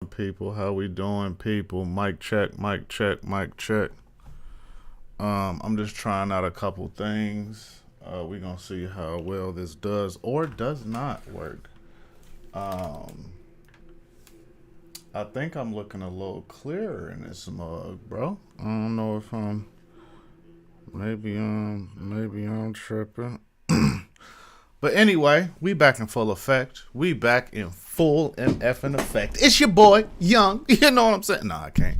people? How we doing, people? Mic check, mic check, mic check. I'm just trying out a couple things. We're gonna see how well this does or does not work. Um, I think I'm looking a little clearer in this mug, bro. I don't know if maybe I'm tripping. But anyway, we back in full effect. We back in full MFing effect. It's your boy, Young. You know what I'm saying? No, I can't.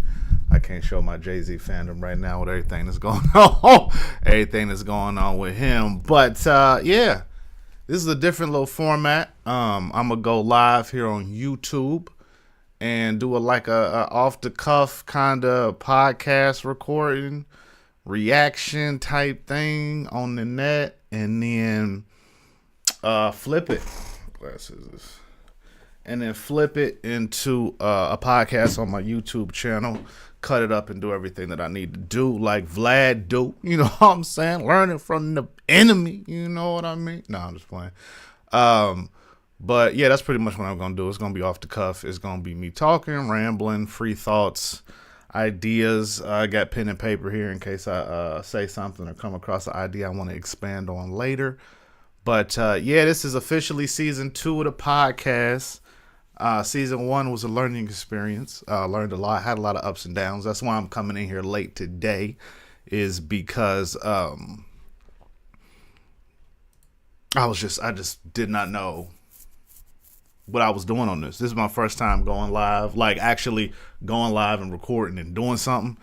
I can't show my Jay-Z fandom right now with everything that's going on. Everything that's going on with him. But, yeah, this is a different little format. I'm going to go live here on YouTube and do a off-the-cuff kind of podcast recording, reaction type thing on the net, and then flip it. Glasses. And then flip it into a podcast on my YouTube channel. Cut it up and do everything that I need to do, like Vlad do. You know what I'm saying? Learning from the enemy. You know what I mean? No, I'm just playing. But yeah, that's pretty much what I'm gonna do. It's gonna be off the cuff. It's gonna be me talking, rambling, free thoughts, ideas. I got pen and paper here in case I say something or come across an idea I want to expand on later. But yeah, this is officially season 2 of the podcast. Season 1 was a learning experience. Learned a lot, had a lot of ups and downs. That's why I'm coming in here late today, is because I just did not know what I was doing on this. This is my first time going live, like actually going live and recording and doing something.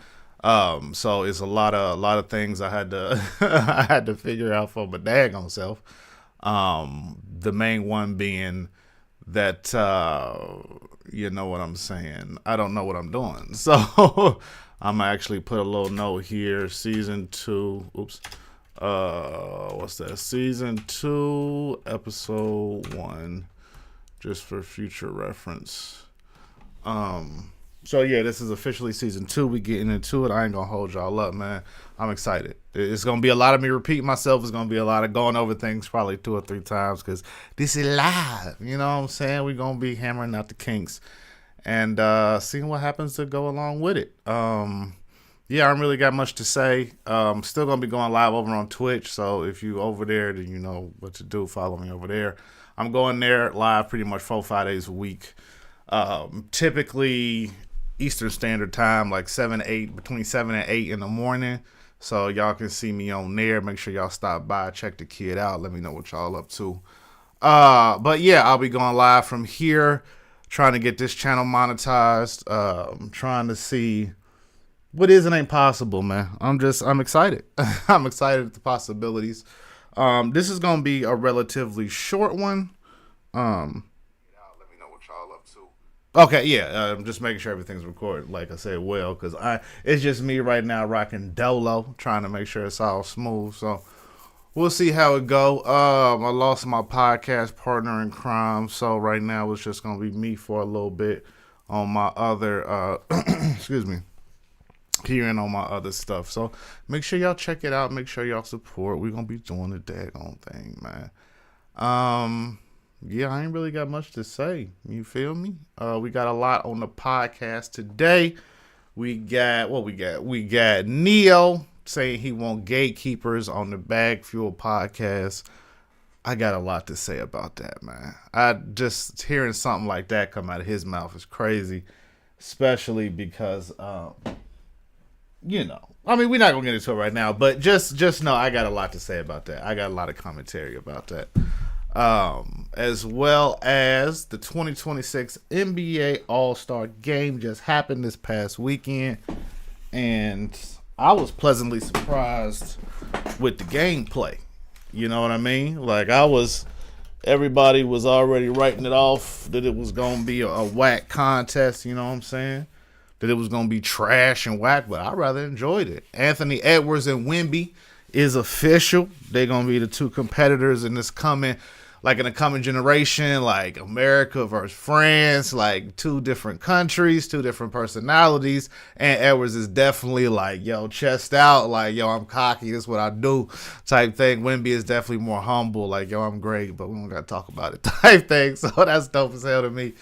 So it's a lot of things I had to I had to figure out for my daggone self. The main one being that you know what I'm saying. I don't know what I'm doing. So I'm gonna actually put a little note here. Season 2. Oops. What's that? Season 2, episode 1. Just for future reference. So yeah, this is officially season 2. We getting into it. I ain't gonna hold y'all up, man. I'm excited. It's gonna be a lot of me repeating myself. It's gonna be a lot of going over things probably 2 or 3 times because this is live. You know what I'm saying? We're gonna be hammering out the kinks and seeing what happens to go along with it. Yeah, I don't really got much to say. Still gonna be going live over on Twitch. So if you over there, then you know what to do. Follow me over there. I'm going there live pretty much 4 or 5 days a week. Typically Eastern Standard Time, like 7-8, between 7 and 8 in the morning. So y'all can see me on there. Make sure y'all stop by, check the kid out. Let me know what y'all up to. But yeah, I'll be going live from here, trying to get this channel monetized. Trying to see what is and ain't possible, man. I'm excited. I'm excited at the possibilities. This is gonna be a relatively short one. Let me know what y'all up to. Okay, yeah. I'm just making sure everything's recorded, like I said, because it's just me right now rocking Dolo, trying to make sure it's all smooth. So we'll see how it go. I lost my podcast partner in crime, so right now it's just gonna be me for a little bit on my other excuse me. Hearing on my other stuff. So make sure y'all check it out. Make sure y'all support. We're gonna be doing the daggone thing, man. Yeah, I ain't really got much to say. You feel me? We got a lot on the podcast today. We got Neyo saying he want Gatekeepers on the Bag Fuel podcast. I got a lot to say about that, man. I just hearing something like that come out of his mouth is crazy, especially because you know, I mean, we're not gonna get into it right now, but just know I got a lot to say about that. I got a lot of commentary about that, as well as the 2026 NBA All-Star Game just happened this past weekend, and I was pleasantly surprised with the gameplay. You know what I mean? Like everybody was already writing it off that it was gonna be a whack contest. You know what I'm saying? That it was going to be trash and whack, but I rather enjoyed it. Anthony Edwards and Wemby is official. They're going to be the 2 competitors in this coming generation, like America versus France, like 2 different countries, 2 different personalities. And Edwards is definitely like, yo, chest out, like, yo, I'm cocky, this is what I do type thing. Wemby is definitely more humble, like, yo, I'm great, but we don't got to talk about it type thing. So that's dope as hell to me.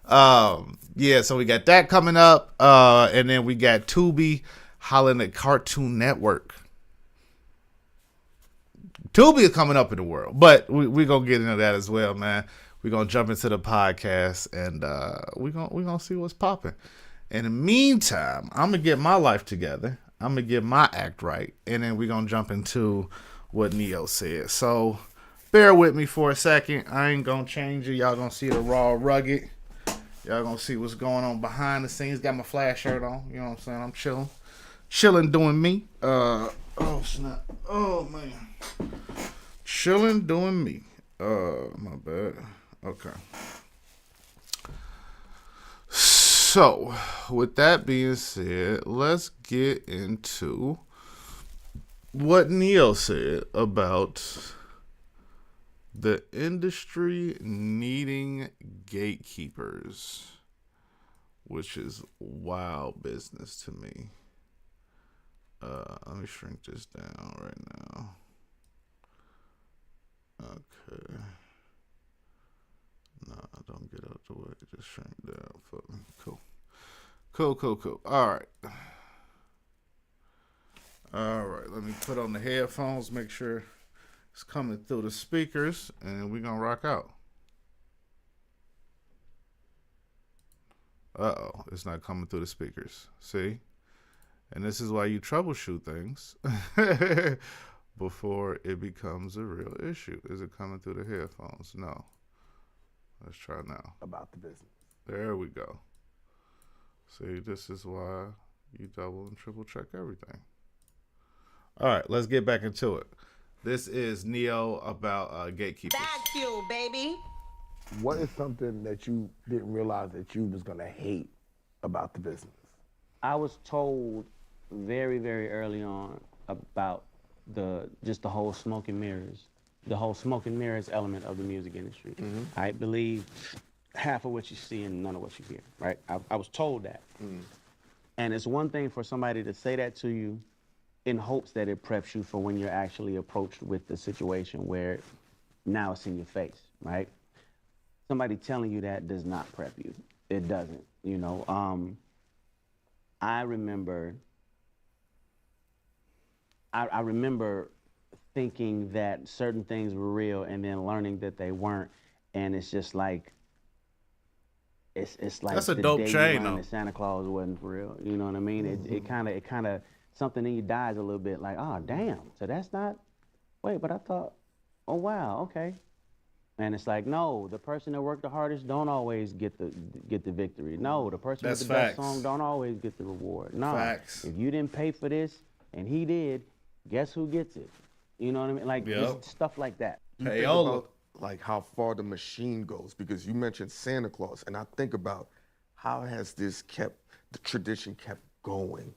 Yeah, so we got that coming up. And then we got Tubi hollering at Cartoon Network. Tubi is coming up in the world, but we're going to get into that as well, man. We're going to jump into the podcast, and we're gonna see what's popping. In the meantime, I'm going to get my life together. I'm going to get my act right, and then we're going to jump into what Neyo said. So bear with me for a second. I ain't going to change it. Y'all going to see the raw rugged. Y'all going to see what's going on behind the scenes. Got my flash shirt on. You know what I'm saying? I'm chilling. Chilling doing me. Oh, snap. Oh, man. Chilling doing me. My bad. Okay. So, with that being said, let's get into what Neyo said about the industry needing gatekeepers, which is wild business to me. Let me shrink this down right now. Okay. Nah, don't get out the way. Just shrink down for me. Cool. All right. Let me put on the headphones. Make sure it's coming through the speakers, and we're gonna rock out. It's not coming through the speakers. See? And this is why you troubleshoot things before it becomes a real issue. Is it coming through the headphones? No. Let's try now. About the business. There we go. See, this is why you double and triple check everything. All right, let's get back into it. This is Neyo about Gatekeepers. Bag fuel, baby. What is something that you didn't realize that you was gonna hate about the business? I was told very, very early on about the whole smoke and mirrors, the whole smoke and mirrors element of the music industry. Mm-hmm. I believe half of what you see and none of what you hear, right? I was told that. Mm. And it's one thing for somebody to say that to you in hopes that it preps you for when you're actually approached with the situation where now it's in your face, right? Somebody telling you that does not prep you. It doesn't, you know. I remember thinking that certain things were real and then learning that they weren't, and it's just like it's like that's a the dope day chain, you learn though. that Santa Claus wasn't for real. You know what I mean? Mm-hmm. It kind of something in you dies a little bit. Like, oh damn, so that's not. Wait, but I thought, oh wow, okay. And it's like, no, the person that worked the hardest don't always get the victory. No, the person That's with the best facts. song don't always get the reward. No, Facts. if you didn't pay for this and he did, guess who gets it? You know what I mean? Like Yep. just stuff like that. You think Payola. about like how far the machine goes, because you mentioned Santa Claus, and I think about how has this the tradition kept going.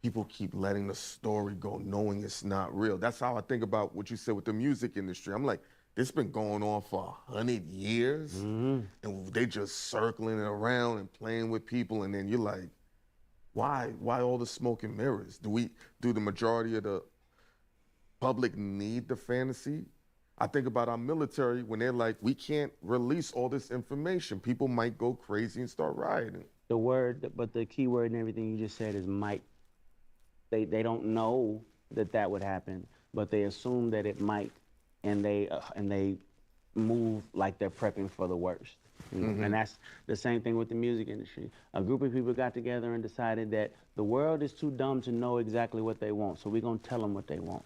People keep letting the story go, knowing it's not real. That's how I think about what you said with the music industry. I'm like, this been going on for 100 years, and they just circling it around and playing with people, and then you're like, why all the smoke and mirrors? Do the majority of the public need the fantasy? I think about our military when they're like, we can't release all this information. People might go crazy and start rioting. But the key word and everything you just said is might. They don't know that would happen, but they assume that it might, and they move like they're prepping for the worst. You know? And that's the same thing with the music industry. A group of people got together and decided that the world is too dumb to know exactly what they want, so we're gonna tell them what they want.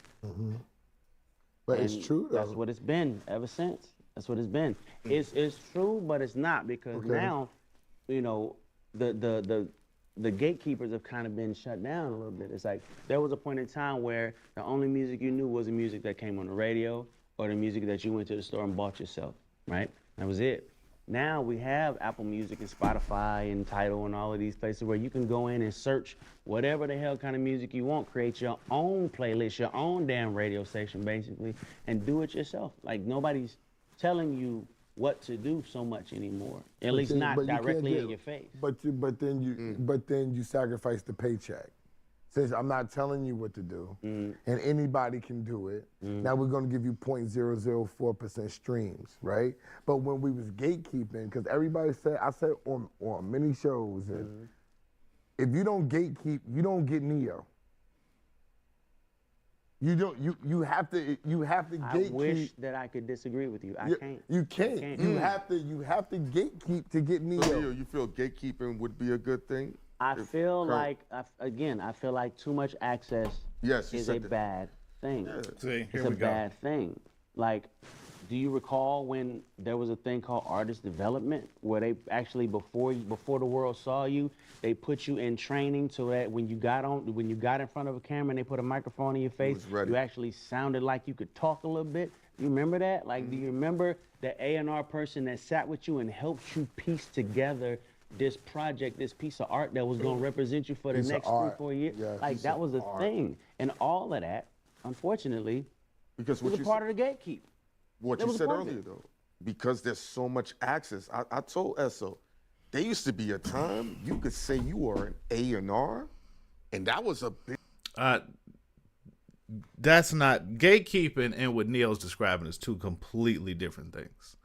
But And it's true, though. That's what it's been ever since. That's what it's been. It's true, but it's not, because now, you know, the gatekeepers have kind of been shut down a little bit. It's like there was a point in time where the only music you knew was the music that came on the radio or the music that you went to the store and bought yourself, right? That was it. Now we have Apple Music and Spotify and Tidal and all of these places where you can go in and search whatever the hell kind of music you want, create your own playlist, your own damn radio station basically, and do it yourself. Like nobody's telling you what to do so much anymore, at least not But you can't directly do in it. your face. But then you sacrifice the paycheck. Since I'm not telling you what to do, and anybody can do it, now we're gonna give you 0.004% streams, right? But when we was gatekeeping, because everybody said, I said on many shows, and if you don't gatekeep, you don't get Neyo. You don't. You have to gatekeep. I wish that I could disagree with you. I can't. You can't. You have to gatekeep to get Neyo. So, you feel gatekeeping would be a good thing? I feel like too much access is a bad thing. Yeah. See, It's a bad thing. Like, do you recall when there was a thing called artist development, where they actually before the world saw you, they put you in training so that when you got in front of a camera and they put a microphone in your face, you actually sounded like you could talk a little bit. You remember that? Like, do you remember the A&R person that sat with you and helped you piece together this project, this piece of art that was going to represent you for the next 3-4 years? Yeah, like, that was a thing. And all of that, unfortunately, was a part of the gatekeep. What you said earlier, though, because there's so much access. I told Esso, there used to be a time you could say you were an A&R, and that was a big... That's not gatekeeping, and what Neil's describing is two completely different things.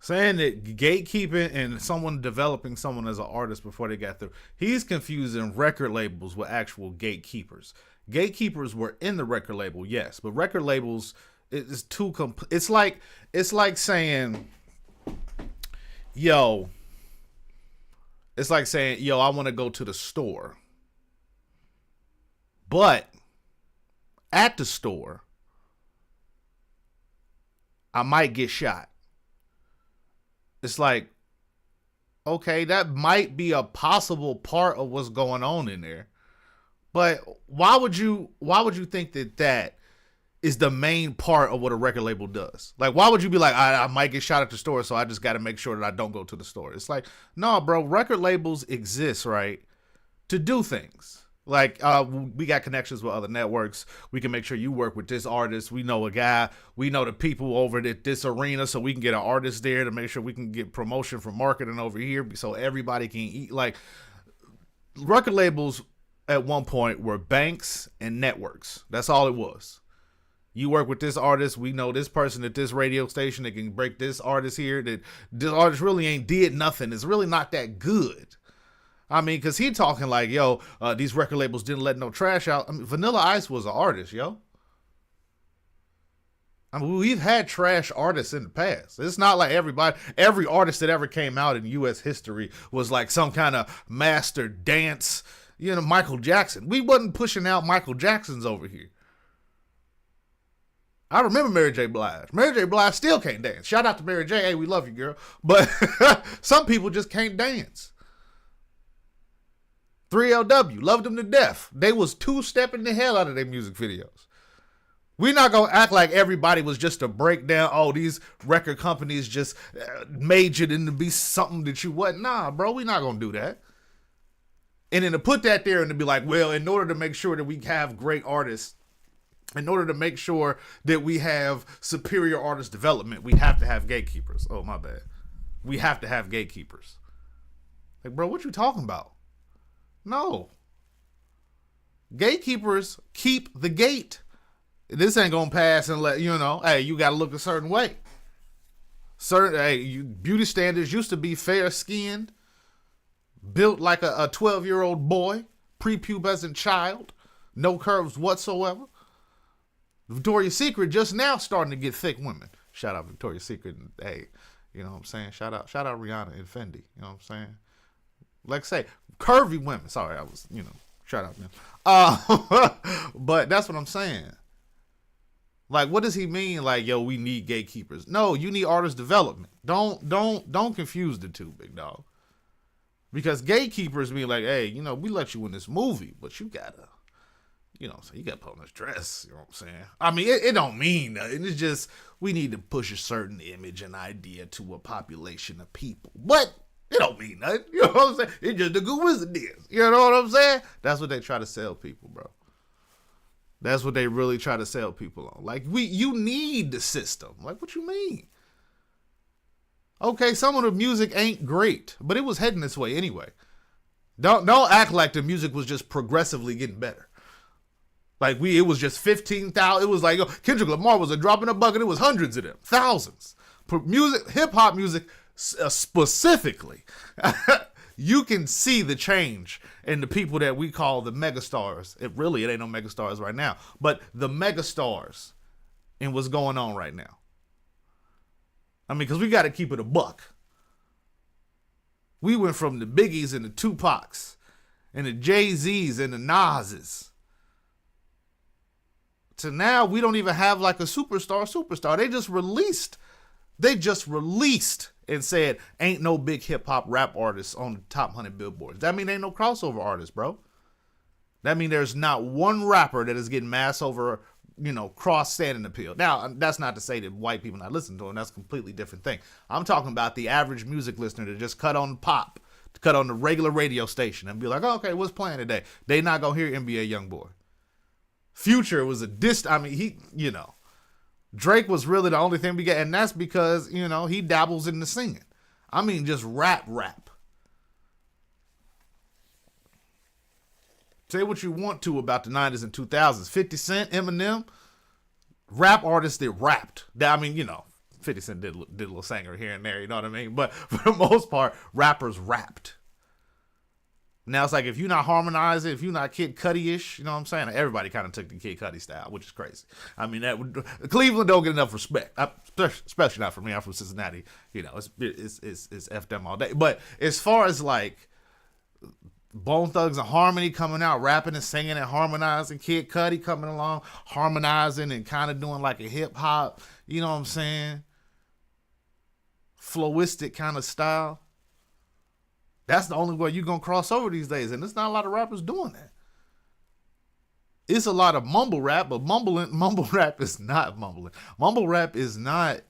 Saying that gatekeeping and someone developing someone as an artist before they got through, he's confusing record labels with actual gatekeepers. Gatekeepers were in the record label, yes, but record labels is too it's like saying, yo, I want to go to the store, but at the store, I might get shot. It's like, okay, that might be a possible part of what's going on in there, but why would you think that is the main part of what a record label does? Like, why would you be like, I might get shot at the store, so I just got to make sure that I don't go to the store? It's like, no, bro, record labels exist, right, to do things. Like, we got connections with other networks. We can make sure you work with this artist. We know a guy. We know the people over at this arena, so we can get an artist there to make sure we can get promotion for marketing over here so everybody can eat. Like, record labels at one point were banks and networks. That's all it was. You work with this artist. We know this person at this radio station that can break this artist here. That this artist really ain't did nothing. It's really not that good. I mean, because he talking like, yo, these record labels didn't let no trash out. I mean, Vanilla Ice was an artist, yo. I mean, we've had trash artists in the past. It's not like every artist that ever came out in U.S. history was like some kind of master dance, Michael Jackson. We wasn't pushing out Michael Jacksons over here. I remember Mary J. Blige. Mary J. Blige still can't dance. Shout out to Mary J. Hey, we love you, girl. But some people just can't dance. 3LW, loved them to death. They was two-stepping the hell out of their music videos. We're not going to act like everybody was just a breakdown. Oh, these record companies just majored into be something that you wasn't. Nah, bro, we're not going to do that. And then to put that there and to be like, well, in order to make sure that we have great artists, in order to make sure that we have superior artist development, we have to have gatekeepers. Oh, my bad. We have to have gatekeepers. Like, bro, what you talking about? No. Gatekeepers keep the gate. This ain't gonna pass and let hey, you gotta look a certain way. Beauty standards used to be fair skinned, built like a 12-year-old boy, prepubescent child, no curves whatsoever. Victoria's Secret just now starting to get thick women. Shout out Victoria's Secret. Hey, you know what I'm saying? Shout out Rihanna and Fendi. You know what I'm saying? Like I say, curvy women. Sorry, I was, shout out them. But that's what I'm saying. Like, what does he mean? Like, yo, we need gatekeepers. No, you need artist development. Don't confuse the two, big dog. Because gatekeepers mean like, hey, we let you in this movie, but you gotta, you gotta put on this dress. You know what I'm saying? I mean, it don't mean nothing. It's just we need to push a certain image and idea to a population of people. But it don't mean nothing. You know what I'm saying? It's just a good wizard is. You know what I'm saying? That's what they try to sell people, bro. That's what they really try to sell people on. Like, you need the system. Like, what you mean? Okay, some of the music ain't great, but it was heading this way anyway. Don't act like the music was just progressively getting better. Like it was just 15,000. It was like Kendrick Lamar was a drop in a bucket. It was hundreds of them, thousands. Music, hip hop music specifically, you can see the change in the people that we call the megastars. It ain't no megastars right now, but the megastars in what's going on right now. I mean, because we got to keep it a buck. We went from the Biggies and the Tupacs and the Jay-Z's and the Nas's to now we don't even have like a superstar. They just released and said ain't no big hip hop rap artists on the top 100 billboards. That mean ain't no crossover artists, bro. That mean there's not one rapper that is getting mass over, cross standing appeal. Now, that's not to say that white people not listening to him. That's a completely different thing. I'm talking about the average music listener that just cut on pop, to cut on the regular radio station and be like, okay, what's playing today? They not gonna hear NBA Youngboy. Future was Drake was really the only thing we get, and that's because, he dabbles in the singing. I mean, just rap. Say what you want to about the 90s and 2000s. 50 Cent, Eminem, rap artists that rapped. I mean, 50 Cent did a little singer here and there, you know what I mean? But for the most part, rappers rapped. Now it's like if you're not harmonizing, if you're not Kid Cudi-ish, you know what I'm saying? Everybody kind of took the Kid Cudi style, which is crazy. I mean, Cleveland don't get enough respect, especially not from me. I'm from Cincinnati. It's F them all day. But as far as like Bone Thugs and Harmony coming out, rapping and singing and harmonizing, Kid Cudi coming along, harmonizing and kind of doing like a hip hop, you know what I'm saying? Flowistic kind of style. That's the only way you're going to cross over these days. And there's not a lot of rappers doing that. It's a lot of mumble rap, but mumble rap is not mumbling. Mumble rap is not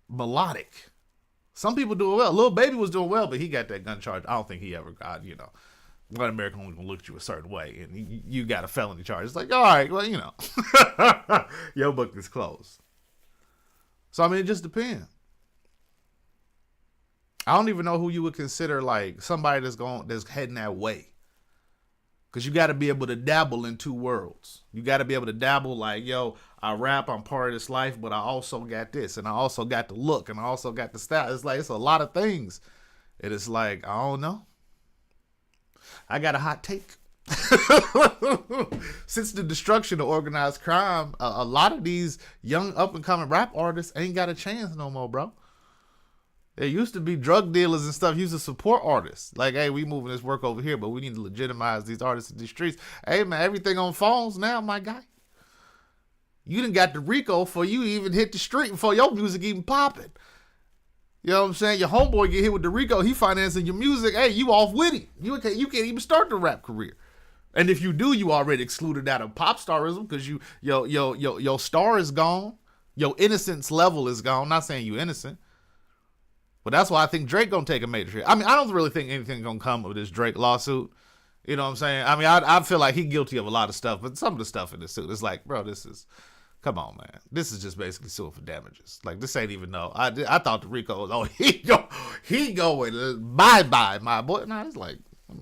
melodic. Some people do it well. Lil Baby was doing well, but he got that gun charge. I don't think he ever got, one American only gonna look at you a certain way, and you got a felony charge. It's like, all right, well, your book is closed. So, I mean, it just depends. I don't even know who you would consider like somebody that's heading that way. Because you got to be able to dabble in two worlds. You got to be able to dabble like, I rap, I'm part of this life, but I also got this, and I also got the look, and I also got the style. It's like, it's a lot of things. And it's like, I don't know. I got a hot take. Since the destruction of organized crime, a lot of these young up-and-coming rap artists ain't got a chance no more, bro. There used to be drug dealers and stuff used to support artists. Like, hey, we moving this work over here, but we need to legitimize these artists in these streets. Hey, man, everything on phones now, my guy. You done got the RICO before you even hit the street, before your music even popping. You know what I'm saying? Your homeboy get hit with the RICO, he financing your music. Hey, you off with him. You can't even start the rap career. And if you do, you already excluded out of pop starism because your star is gone. Your innocence level is gone. Not saying you innocent. But that's why I think Drake gonna take a major hit. I mean, I don't really think anything gonna come of this Drake lawsuit. You know what I'm saying? I mean, I feel like he's guilty of a lot of stuff, but some of the stuff in this suit, it's like, bro, come on, man. This is just basically suing for damages. Like, this ain't even no. I thought the RICO was, he going bye, my boy. Nah, it's like, you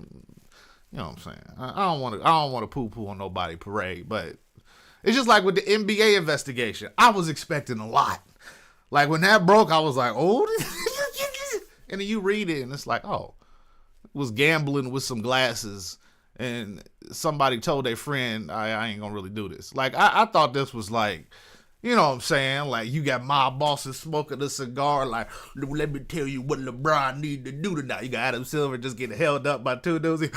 know what I'm saying? I don't want to poo-poo on nobody parade, but it's just like with the NBA investigation. I was expecting a lot. Like, when that broke, I was like, oh, and then you read it, and it's like, oh, was gambling with some glasses, and somebody told their friend, I ain't gonna really do this. Like, I thought this was like, you know what I'm saying? Like, you got mob bosses smoking a cigar, like, let me tell you what LeBron need to do tonight. You got Adam Silver just getting held up by two dudes.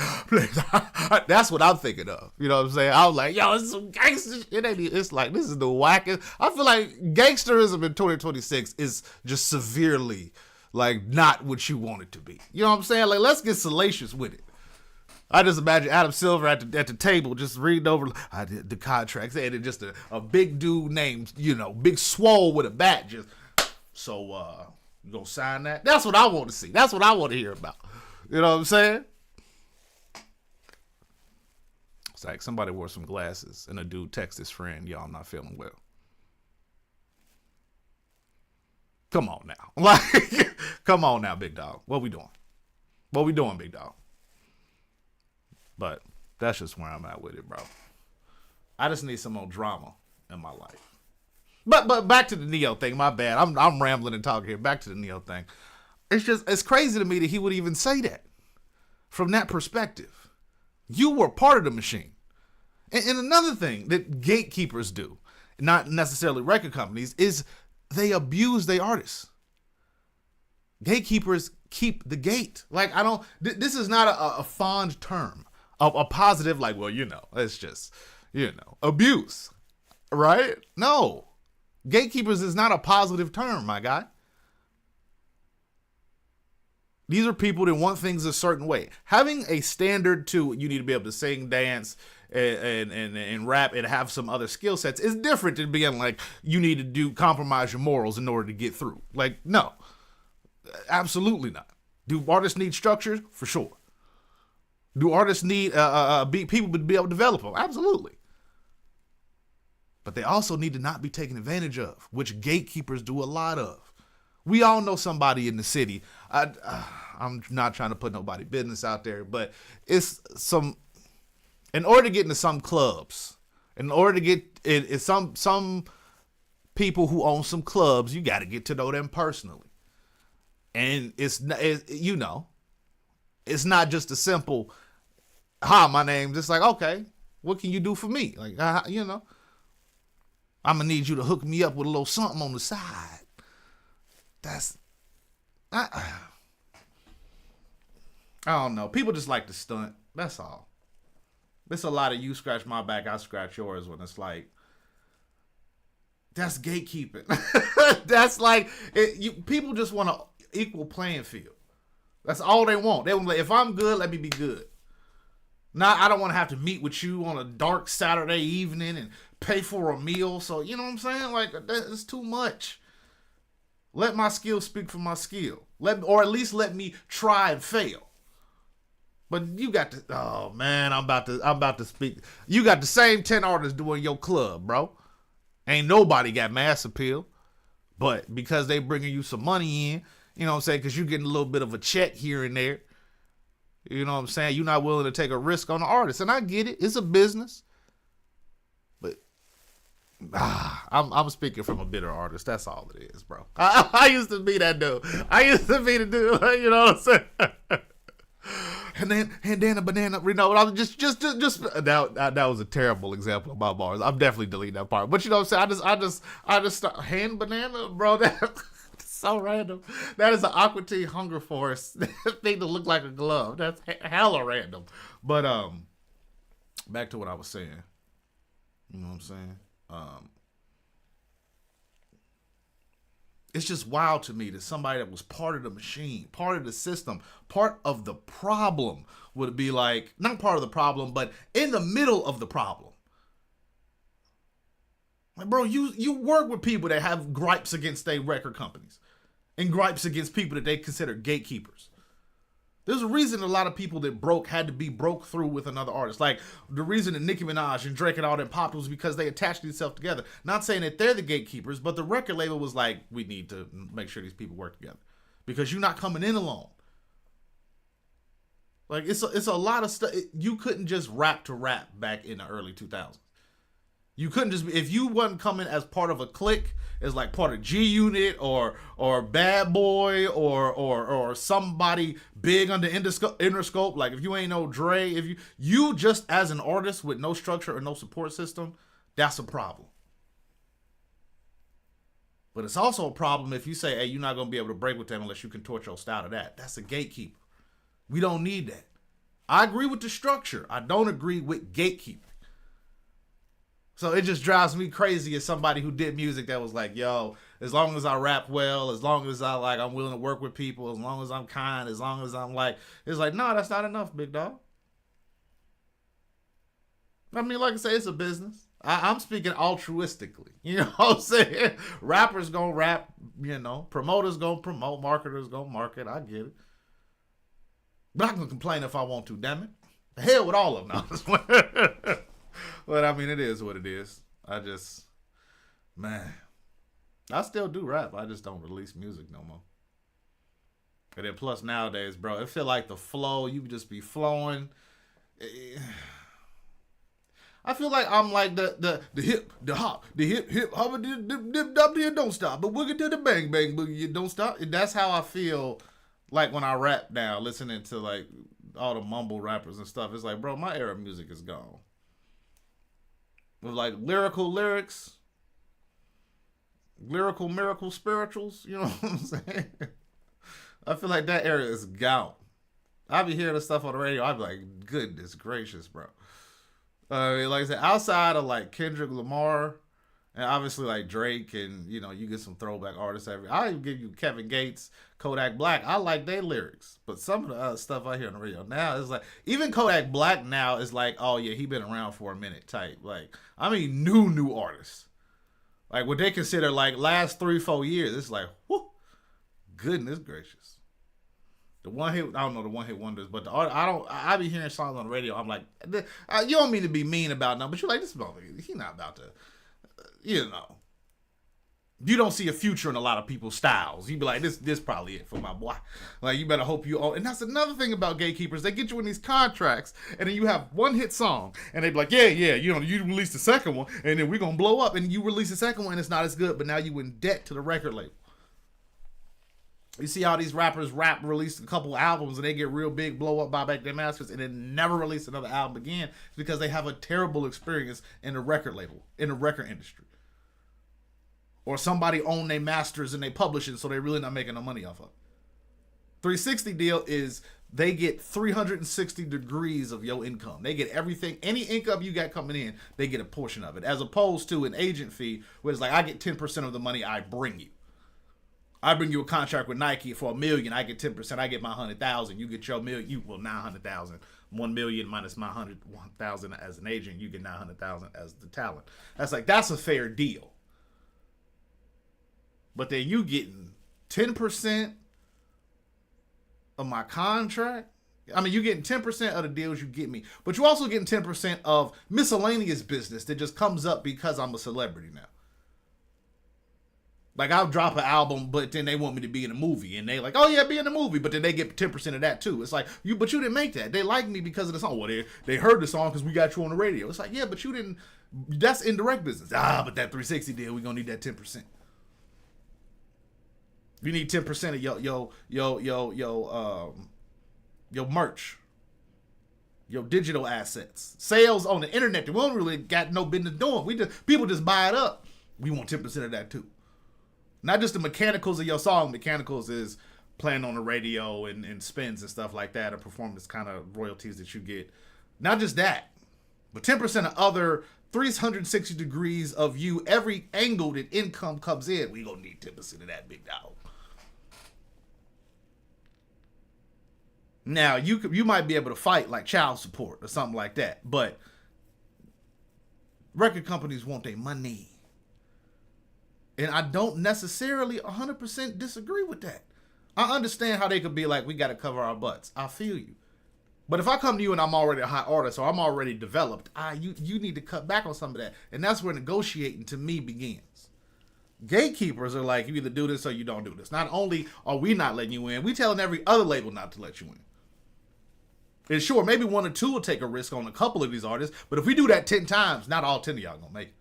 That's what I'm thinking of. You know what I'm saying? I was like, yo, it's some gangster shit. It's like, this is the wackest. I feel like gangsterism in 2026 is just severely, like, not what you want it to be. You know what I'm saying? Like, let's get salacious with it. I just imagine Adam Silver at the table just reading over the contracts, and it just a big dude named, Big Swole with a bat just, so you gonna sign that? That's what I want to see. That's what I want to hear about. You know what I'm saying? It's like somebody wore some glasses and a dude texted his friend, yo, I'm not feeling well. Come on now. Like, come on now, big dog. What we doing? What we doing, big dog? But that's just where I'm at with it, bro. I just need some more drama in my life. But back to the Neyo thing. My bad. I'm rambling and talking here. Back to the Neyo thing. It's crazy to me that he would even say that from that perspective. You were part of the machine. And another thing that gatekeepers do, not necessarily record companies, is they abuse their artists. Gatekeepers keep the gate. Like, this is not a fond term, a positive, like, well, it's just, abuse, right? No. Gatekeepers is not a positive term, my guy. These are people that want things a certain way. Having a standard to, you need to be able to sing, dance, and rap and have some other skill sets is different than being like, you need to compromise your morals in order to get through. Like, no. Absolutely not. Do artists need structure? For sure. Do artists need people to be able to develop them? Absolutely. But they also need to not be taken advantage of, which gatekeepers do a lot of. We all know somebody in the city. I'm not trying to put nobody business out there, but it's in order to get into some clubs, in order to get in some people who own some clubs, you got to get to know them personally. And it's not just a simple, hi, my name's just like, okay, what can you do for me? Like, I'm gonna need you to hook me up with a little something on the side. I don't know. People just like to stunt. That's all. There's a lot of you scratch my back, I scratch yours when it's like, that's gatekeeping. That's like, people just want an equal playing field. That's all they want. They want like, if I'm good, let me be good. Now, I don't want to have to meet with you on a dark Saturday evening and pay for a meal. So, you know what I'm saying? Like, that's too much. Let my skill speak for my skill. Or at least let me try and fail. But you got to, oh man, I'm about to speak. You got the same 10 artists doing your club, bro. Ain't nobody got mass appeal. But because they bringing you some money in, you know what I'm saying? Because you're getting a little bit of a check here and there. You know what I'm saying? You're not willing to take a risk on the artist. And I get it. It's a business. But I'm speaking from a bitter artist. That's all it is, bro. I used to be that dude. I used to be the dude. You know what I'm saying? And then a banana, I'm just that was a terrible example of my bars. I'm definitely deleting that part. But you know what I'm saying? I just start, hand banana, bro. That's so random. That is an Aqua Teen Hunger Force thing to look like a glove. That's hella random. But back to what I was saying. You know what I'm saying? It's just wild to me that somebody that was part of the machine, part of the system, part of the problem would be like, not part of the problem, but in the middle of the problem. Like, bro, you work with people that have gripes against their record companies and gripes against people that they consider gatekeepers. There's a reason a lot of people that broke had to be broke through with another artist. Like, the reason that Nicki Minaj and Drake and all that popped was because they attached themselves together. Not saying that they're the gatekeepers, but the record label was like, we need to make sure these people work together. Because you're not coming in alone. Like, it's a lot of stuff. You couldn't just rap to rap back in the early 2000s. You couldn't just be, if you wasn't coming as part of a clique, as like part of G Unit or Bad Boy or somebody big under Interscope, like if you ain't no Dre, if you just as an artist with no structure or no support system, that's a problem. But it's also a problem if you say, hey, you're not gonna be able to break with them unless you contort your style to that. That's a gatekeeper. We don't need that. I agree with the structure. I don't agree with gatekeeping. So it just drives me crazy as somebody who did music that was like, yo, as long as I rap well, as long as I'm willing to work with people, as long as I'm kind, as long as I'm like, it's like, no, that's not enough, big dog. I mean, like I say, it's a business. I'm speaking altruistically. You know what I'm saying? Rappers gonna rap, promoters gonna promote, marketers gonna market. I get it. But I can complain if I want to, damn it. The hell with all of them now. But I mean, it is what it is. I still do rap. I just don't release music no more. And then plus nowadays, bro, it feel like the flow, you just be flowing. I feel like I'm like the hip, the hop, the hip, hop, the don't stop, but boogie to the bang, bang, boogie, you don't stop. That's how I feel like when I rap now, listening to like all the mumble rappers and stuff. It's like, bro, my era of music is gone. With like lyrical lyrics, lyrical miracle spirituals, you know what I'm saying? I feel like that era is gone. I be hearing the stuff on the radio, I be like, goodness gracious, bro. Like I said, outside of like Kendrick Lamar and obviously like Drake and you get some throwback artists. I even give you Kevin Gates, Kodak Black. I like their lyrics, but some of the other stuff I hear on the radio now is like even Kodak Black now is like, oh yeah, he been around for a minute type. Like I mean, new artists, like what they consider like last 3-4 years. It's like, whoo, goodness gracious. The one hit, I don't know the one hit wonders, but I be hearing songs on the radio. I'm like, you don't mean to be mean about nothing, but you're like, this motherfucker, he not about to, you don't see a future in a lot of people's styles. You be like, this probably it for my boy. Like, you better hope you own. And that's another thing about Gatekeepers. They get you in these contracts, and then you have one hit song, and they be like, yeah, you release the second one, and then we're going to blow up, and you release the second one, and it's not as good, but now you in debt to the record label. You see how these rappers release a couple albums and they get real big, blow up, buy back their masters, and then never release another album again because they have a terrible experience in the record label, in the record industry. Or somebody own their masters and they publish it, so they're really not making no money off of it. 360 deal is they get 360 degrees of your income. They get everything, any income you got coming in, they get a portion of it. As opposed to an agent fee where it's like, I get 10% of the money I bring you. I bring you a contract with Nike for $1 million. I get 10%. I get my 100,000. You get your million. 900,000. 1 million minus my 100,000 as an agent. You get 900,000 as the talent. That's a fair deal. But then you getting 10% of my contract. I mean, you getting 10% of the deals you get me, but you also getting 10% of miscellaneous business that just comes up because I'm a celebrity now. Like, I'll drop an album, but then they want me to be in a movie. And they like, oh, yeah, be in the movie. But then they get 10% of that, too. It's like, but you didn't make that. They like me because of the song. Well, they heard the song because we got you on the radio. It's like, yeah, but you didn't. That's indirect business. But that 360 deal, we're going to need that 10%. You need 10% of your merch. Your digital assets. Sales on the internet that we don't really got no business doing. People just buy it up. We want 10% of that, too. Not just the mechanicals of your song. Mechanicals is playing on the radio and spins and stuff like that, or performance kind of royalties that you get. Not just that, but 10% of other 360 degrees of you, every angle that income comes in, we gonna need 10% of that, big dog. Now, you might be able to fight like child support or something like that, but record companies want their money. And I don't necessarily 100% disagree with that. I understand how they could be like, we got to cover our butts. I feel you. But if I come to you and I'm already a hot artist or I'm already developed, you need to cut back on some of that. And that's where negotiating to me begins. Gatekeepers are like, you either do this or you don't do this. Not only are we not letting you in, we telling every other label not to let you in. And sure, maybe 1 or 2 will take a risk on a couple of these artists, but if we do that 10 times, not all 10 of y'all gonna make it.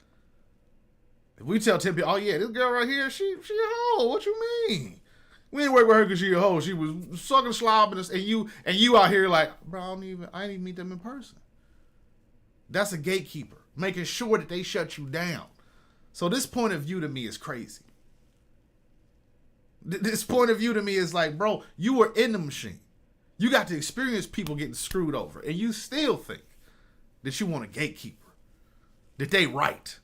If we tell 10 people, oh yeah, this girl right here, she a hoe. What you mean? We ain't work with her because she a hoe. She was sucking slob and you out here like, bro, I ain't even meet them in person. That's a gatekeeper, making sure that they shut you down. So this point of view to me is crazy. This point of view to me is like, bro, you were in the machine. You got to experience people getting screwed over, and you still think that you want a gatekeeper, that they right.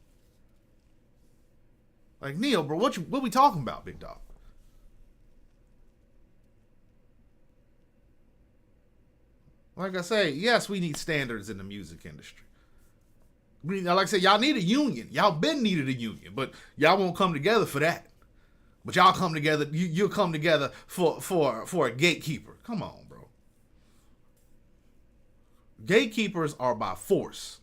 Like, Neyo, bro, what we talking about, big dog? Like I say, yes, we need standards in the music industry. Like I said, y'all need a union. Y'all been needed a union, but y'all won't come together for that. But y'all come together, you'll come together for a gatekeeper. Come on, bro. Gatekeepers are by force.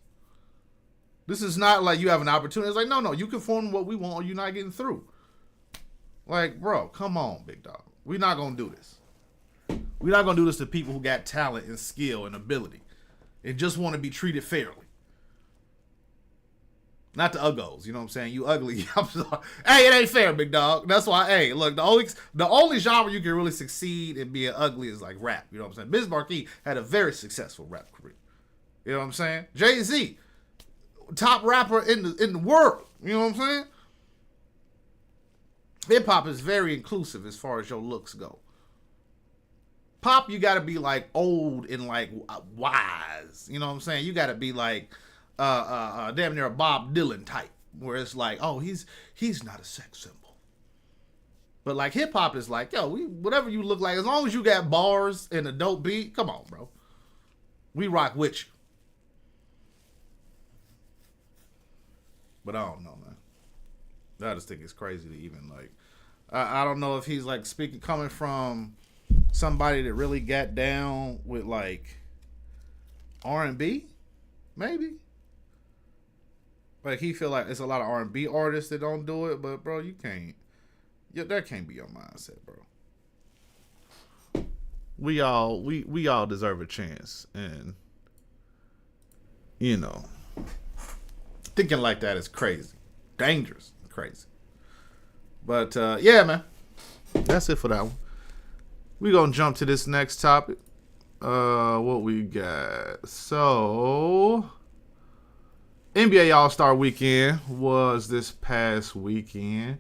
This is not like you have an opportunity. It's like, no, you can form what we want or you're not getting through. Like, bro, come on, big dog. We're not going to do this. We're not going to do this to people who got talent and skill and ability. and just want to be treated fairly. Not the uggos, you know what I'm saying? You ugly. I'm sorry. Hey, it ain't fair, big dog. That's why, hey, look, the only genre you can really succeed in being ugly is like rap. You know what I'm saying? Biz Markie had a very successful rap career. You know what I'm saying? Jay-Z, top rapper in the world. You know what I'm saying? Hip hop is very inclusive as far as your looks go. Pop, you gotta be like old and like wise. You know what I'm saying? You gotta be like damn near a Bob Dylan type, where it's like, oh, he's not a sex symbol. But like hip hop is like, yo, whatever you look like, as long as you got bars and a dope beat, come on, bro. We rock with you. But I don't know, man. I just think it's crazy to even like. I don't know if he's like coming from somebody that really got down with like R&B, maybe. Like he feel like it's a lot of R&B artists that don't do it, but bro, you can't. That can't be your mindset, bro. We all deserve a chance, and you know, thinking like that is crazy, dangerous, crazy. But yeah, man, that's it for that one. We gonna jump to this next topic. What we got? So, NBA All-Star Weekend was this past weekend,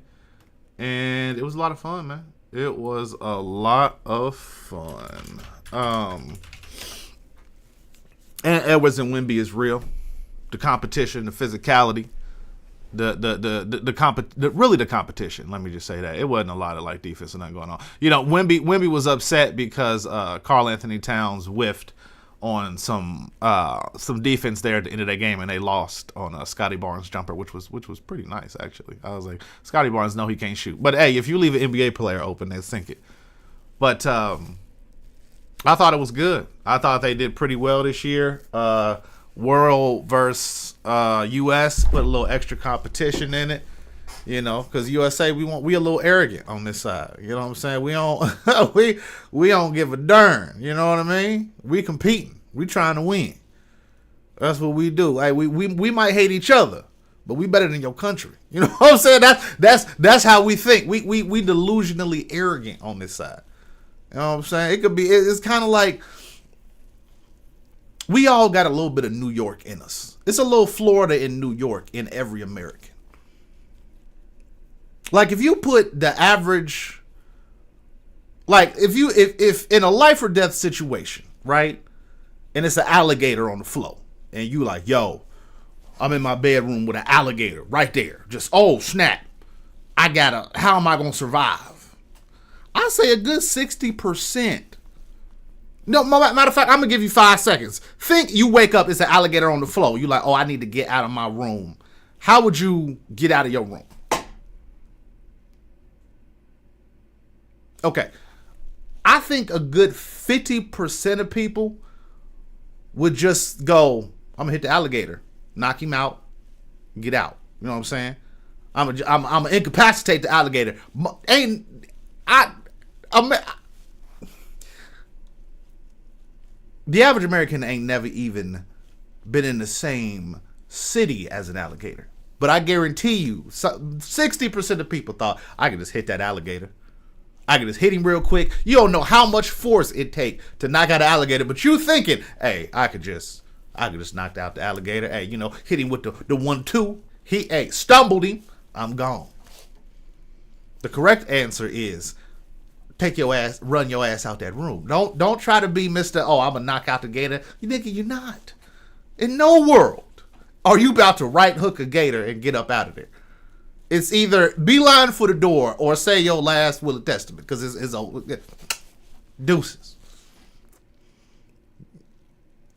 and it was a lot of fun, man. It was a lot of fun. And Edwards and Wemby is real. The competition, the physicality, the competition. Let me just say that it wasn't a lot of like defense and nothing going on. You know, Wemby was upset because Karl Anthony Towns whiffed on some defense there at the end of that game, and they lost on a Scotty Barnes jumper, which was pretty nice actually. I was like, Scotty Barnes, no, he can't shoot, but hey, if you leave an NBA player open, they'll sink it. But I thought it was good. I thought they did pretty well this year. World versus US, put a little extra competition in it, you know, because USA we a little arrogant on this side. You know what I'm saying? We don't we don't give a darn. You know what I mean? We competing. We trying to win. That's what we do. Like we might hate each other, but we better than your country. You know what I'm saying? That's how we think. We delusionally arrogant on this side. You know what I'm saying? It could be. It's kind of like. We all got a little bit of New York in us. It's a little Florida in New York in every American. Like if you put the average, like if in a life or death situation, right? And it's an alligator on the floor, and you like, yo, I'm in my bedroom with an alligator right there. Just, oh snap, how am I gonna survive? I say a good 60%. No, matter of fact, I'm gonna give you 5 seconds. Think you wake up, it's an alligator on the floor. You like, oh, I need to get out of my room. How would you get out of your room? Okay. I think a good 50% of people would just go, I'm gonna hit the alligator, knock him out, get out. You know what I'm saying? I'm gonna incapacitate the alligator. The average American ain't never even been in the same city as an alligator. But I guarantee you, 60% of people thought, I could just hit that alligator. I could just hit him real quick. You don't know how much force it take to knock out an alligator, but you thinking, hey, I could just knock out the alligator. Hey, you know, hit him with the 1-2. He stumbled him. I'm gone. The correct answer is run your ass out that room. Don't try to be Mr. Oh, I'm gonna knock out the gator. You nigga, you're not. In no world are you about to right hook a gator and get up out of there. It's either beeline for the door or say your last will and testament, because it's over. Deuces.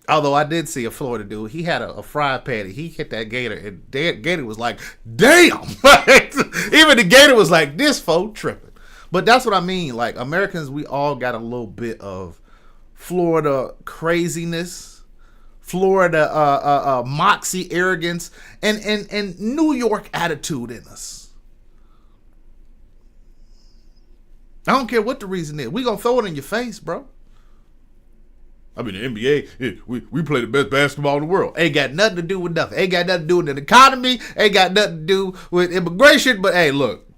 Although I did see a Florida dude, he had a fry patty. He hit that gator, and gator was like, damn. Even the gator was like, this folk tripping. But that's what I mean. Like, Americans, we all got a little bit of Florida craziness, Florida moxie, arrogance, and New York attitude in us. I don't care what the reason is. We gonna throw it in your face, bro. I mean, the NBA, we play the best basketball in the world. Ain't got nothing to do with nothing. Ain't got nothing to do with the economy. Ain't got nothing to do with immigration. But hey, look,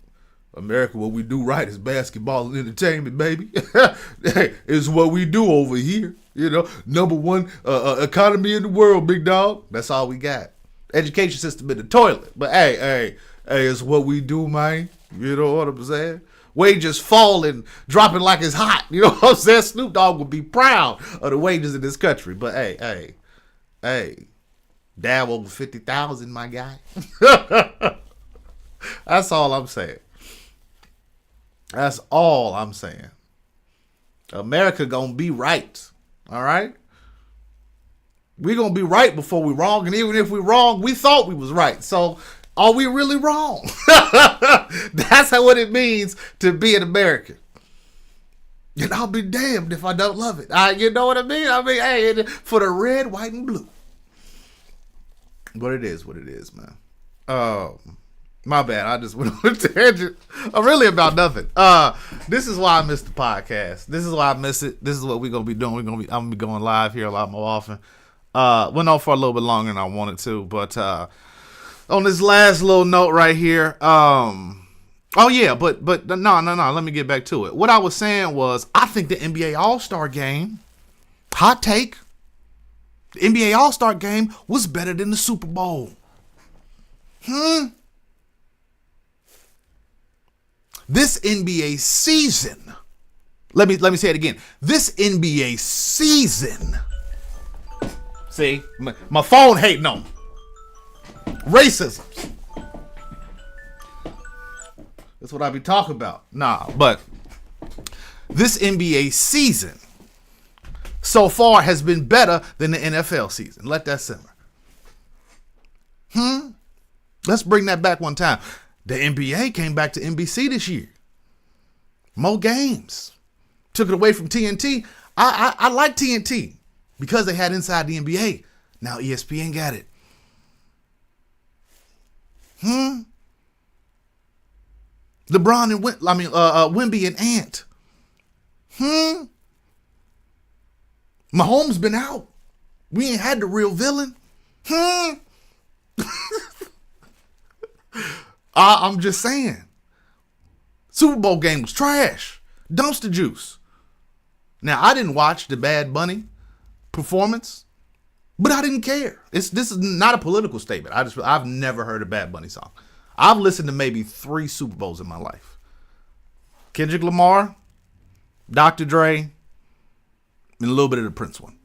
America, what we do right is basketball and entertainment, baby. Hey, it's what we do over here. You know, number one economy in the world, big dog. That's all we got. Education system in the toilet. But hey, it's what we do, man. You know what I'm saying? Wages falling, dropping like it's hot. You know what I'm saying? Snoop Dogg would be proud of the wages in this country. But hey, dab over 50,000, my guy. That's all I'm saying. That's all I'm saying. America gonna be right. All right? We gonna be right before we wrong. And even if we wrong, we thought we was right. So are we really wrong? That's what it means to be an American. And I'll be damned if I don't love it. You know what I mean? I mean, hey, for the red, white, and blue. But it is what it is, man. My bad. I just went on a tangent. I'm really about nothing. This is why I miss the podcast. This is why I miss it. This is what we're gonna be doing. I'm gonna be going live here a lot more often. Went on for a little bit longer than I wanted to, but on this last little note right here, no, let me get back to it. What I was saying was, I think the NBA All-Star game, hot take, the NBA All-Star game was better than the Super Bowl. This NBA season, let me say it again. This NBA season, see, my phone hating on me. Racism. That's what I be talking about. Nah, but this NBA season so far has been better than the NFL season. Let that simmer. Let's bring that back one time. The NBA came back to NBC this year. More games. Took it away from TNT. I like TNT because they had Inside the NBA. Now ESPN got it. LeBron and Wemby and Ant. Mahomes been out. We ain't had the real villain. I'm just saying. Super Bowl game was trash. Dumpster juice. Now, I didn't watch the Bad Bunny performance, but I didn't care. This is not a political statement. I've never heard a Bad Bunny song. I've listened to maybe 3 Super Bowls in my life. Kendrick Lamar, Dr. Dre, and a little bit of the Prince one.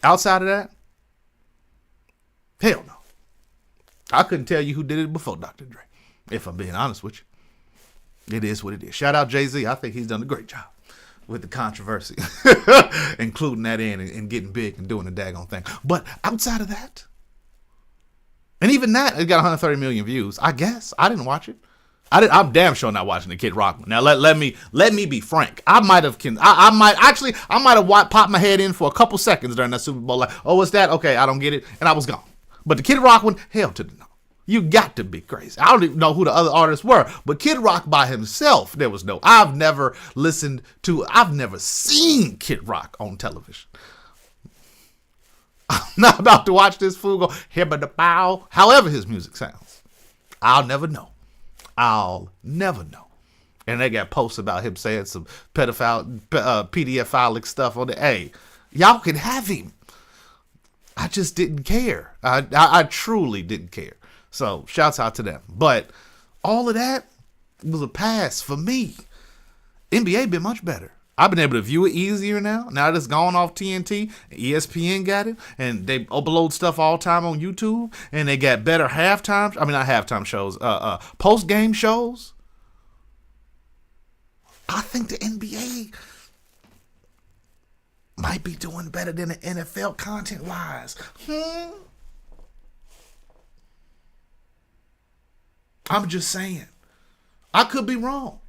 Outside of that, hell no. I couldn't tell you who did it before Dr. Dre, if I'm being honest with you. It is what it is. Shout out Jay-Z. I think he's done a great job with the controversy, including that in and getting big and doing the daggone thing. But outside of that, and even that, it got 130 million views. I guess I didn't watch it. I'm damn sure not watching the Kid Rock one. Now let me be frank. I might have popped my head in for a couple seconds during that Super Bowl. Like, oh, what's that? Okay, I don't get it, and I was gone. But the Kid Rock one, hell to the no. You got to be crazy. I don't even know who the other artists were, but Kid Rock by himself, there was no. I've never seen Kid Rock on television. I'm not about to watch this fool go hibba da bow. However his music sounds, I'll never know. And they got posts about him saying some pedophilic stuff on the. Hey, y'all can have him. I just didn't care. I truly didn't care. So shouts out to them. But all of that was a pass for me. NBA been much better. I've been able to view it easier now. Now that it's gone off TNT, ESPN got it, and they upload stuff all the time on YouTube, and they got better not halftime shows, post-game shows. I think the NBA might be doing better than the NFL content-wise. I'm just saying. I could be wrong.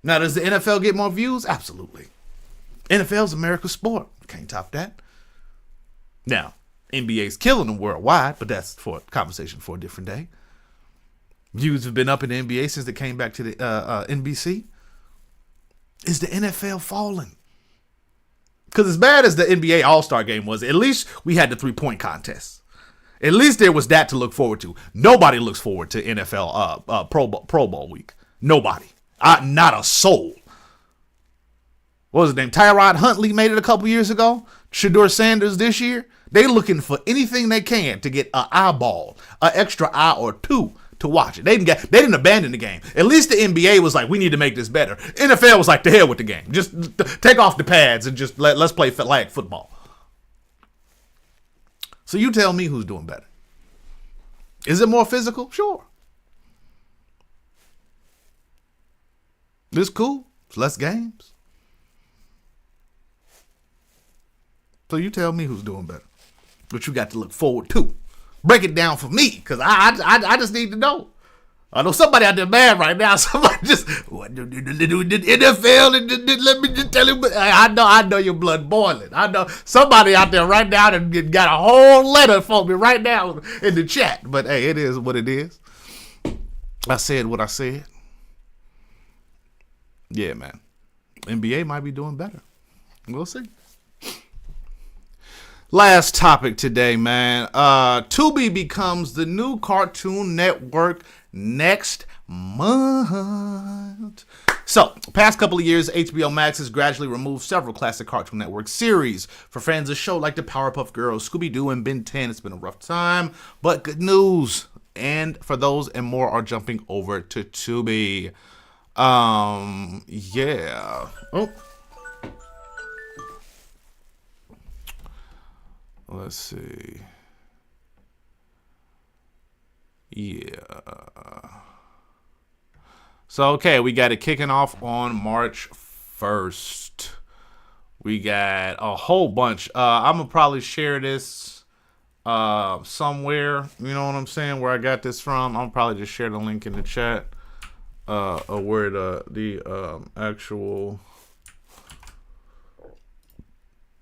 Now, does the NFL get more views? Absolutely. NFL's America's sport. Can't top that. Now, NBA's killing them worldwide, but that's for a conversation for a different day. Views have been up in the NBA since they came back to the NBC. Is the NFL falling? Because as bad as the NBA All-Star game was, at least we had the 3-point contest. At least there was that to look forward to. Nobody looks forward to NFL Pro Bowl week. Nobody. Not a soul. What was his name? Tyrod Huntley made it a couple years ago. Shedeur Sanders this year. They looking for anything they can to get an eyeball, an extra eye or two to watch it. They didn't abandon the game. At least the NBA was like, we need to make this better. NFL was like, to hell with the game. Just take off the pads and just let's play flag football. So you tell me who's doing better. Is it more physical? Sure. It's cool. It's less games. So you tell me who's doing better. But you got to look forward to. Break it down for me, because I just need to know. I know somebody out there mad right now. Somebody just, what the NFL, let me just tell you. I know your blood boiling. I know somebody out there right now that got a whole letter for me right now in the chat. But hey, it is what it is. I said what I said. Yeah, man. NBA might be doing better. We'll see. Last topic today, man. Tubi becomes the new Cartoon Network next month. So, past couple of years, HBO Max has gradually removed several classic Cartoon Network series. For fans of the show like the Powerpuff Girls, Scooby-Doo, and Ben 10, it's been a rough time, but good news. And for those and more are jumping over to Tubi. Yeah. Oh. Let's see. Yeah. So, okay, we got it kicking off on March 1st. We got a whole bunch. I'm going to probably share this somewhere. You know what I'm saying? Where I got this from. I'll probably just share the link in the chat. Of where the actual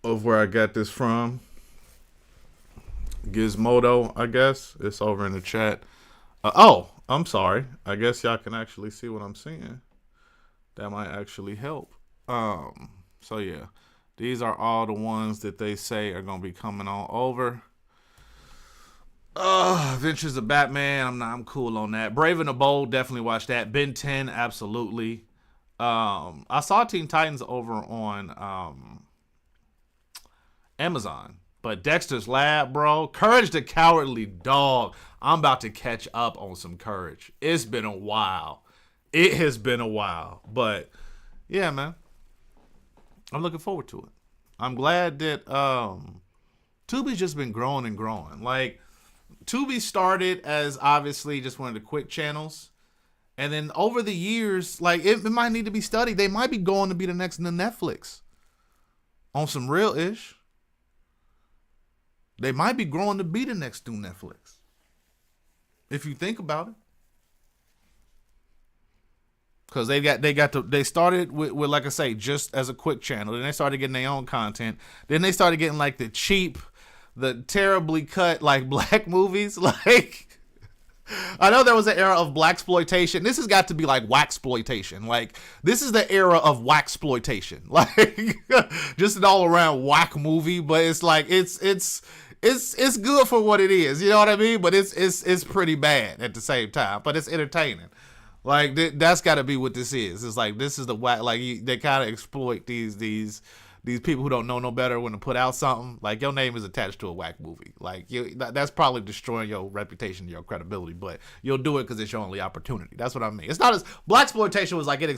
of where I got this from. Gizmodo, I guess. It's over in the chat. Oh, I'm sorry. I guess y'all can actually see what I'm seeing. That might actually help. So yeah. These are all the ones that they say are gonna be coming on over. Adventures of Batman. I'm cool on that. Brave and the Bold, definitely watch that. Ben 10, absolutely. I saw Teen Titans over on Amazon. But Dexter's Lab, bro. Courage the Cowardly Dog. I'm about to catch up on some Courage. It's been a while. It has been a while. But, yeah, man. I'm looking forward to it. I'm glad that Tubi's just been growing and growing. Like, Tubi started as obviously just one of the quick channels. And then over the years, like, it might need to be studied. They might be going to be the next Netflix. On some real-ish. They might be growing to be the next new Netflix. If you think about it. Because they started with, like I say, just as a quick channel. Then they started getting their own content. Then they started getting like the cheap, the terribly cut like black movies. Like, I know there was an era of blaxploitation. This has got to be like waxploitation. Like, this is the era of waxploitation. Like, just an all around whack movie. But it's like it's good for what it is. You know what I mean? But it's pretty bad at the same time. But it's entertaining. Like, that's got to be what this is. It's like, this is the whack. Like, they kind of exploit these people who don't know no better when to put out something. Like, your name is attached to a whack movie. Like, that's probably destroying your reputation, your credibility. But you'll do it because it's your only opportunity. That's what I mean. It's not as blaxploitation was like it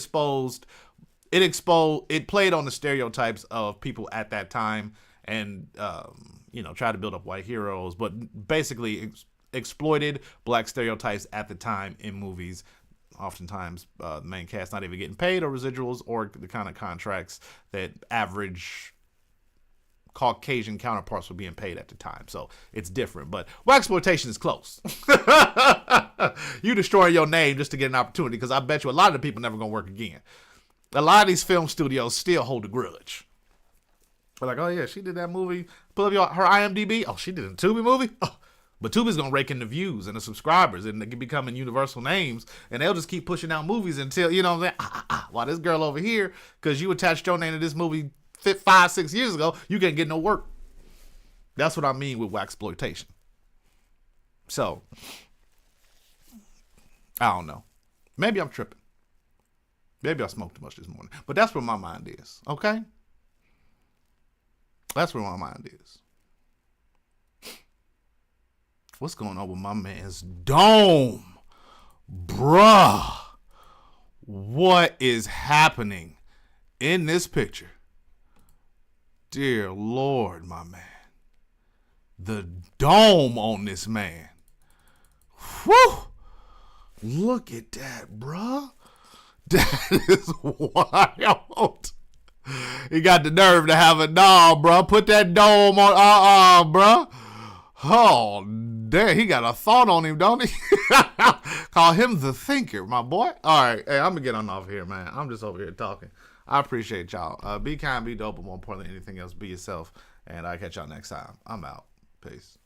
played on the stereotypes of people at that time and tried to build up white heroes, but basically exploited black stereotypes at the time in movies. Oftentimes, the main cast not even getting paid or residuals or the kind of contracts that average Caucasian counterparts were being paid at the time. So it's different, but waxploitation is close. You destroying your name just to get an opportunity, because I bet you a lot of the people never gonna work again. A lot of these film studios still hold a grudge. They're like, oh yeah, she did that movie. Pull up her IMDb. Oh, she did a Tubi movie. Oh. But Tubi's going to rake in the views and the subscribers, and they can becoming universal names, and they'll just keep pushing out movies until, you know what I'm saying, while this girl over here, because you attached your name to this movie 5-6 years ago, you can't get no work. That's what I mean with waxploitation. So, I don't know. Maybe I'm tripping. Maybe I smoked too much this morning. But that's where my mind is, okay? That's where my mind is. What's going on with my man's dome? Bruh. What is happening in this picture? Dear Lord, my man. The dome on this man. Whew. Look at that, bruh. That is wild. He got the nerve to have a dog, bruh. Put that dome on, bruh. Oh, damn. He got a thought on him, don't he? Call him the thinker, my boy. All right. Hey, I'm going to get on off here, man. I'm just over here talking. I appreciate y'all. Be kind, be dope, but more important than anything else, be yourself. And I'll catch y'all next time. I'm out. Peace.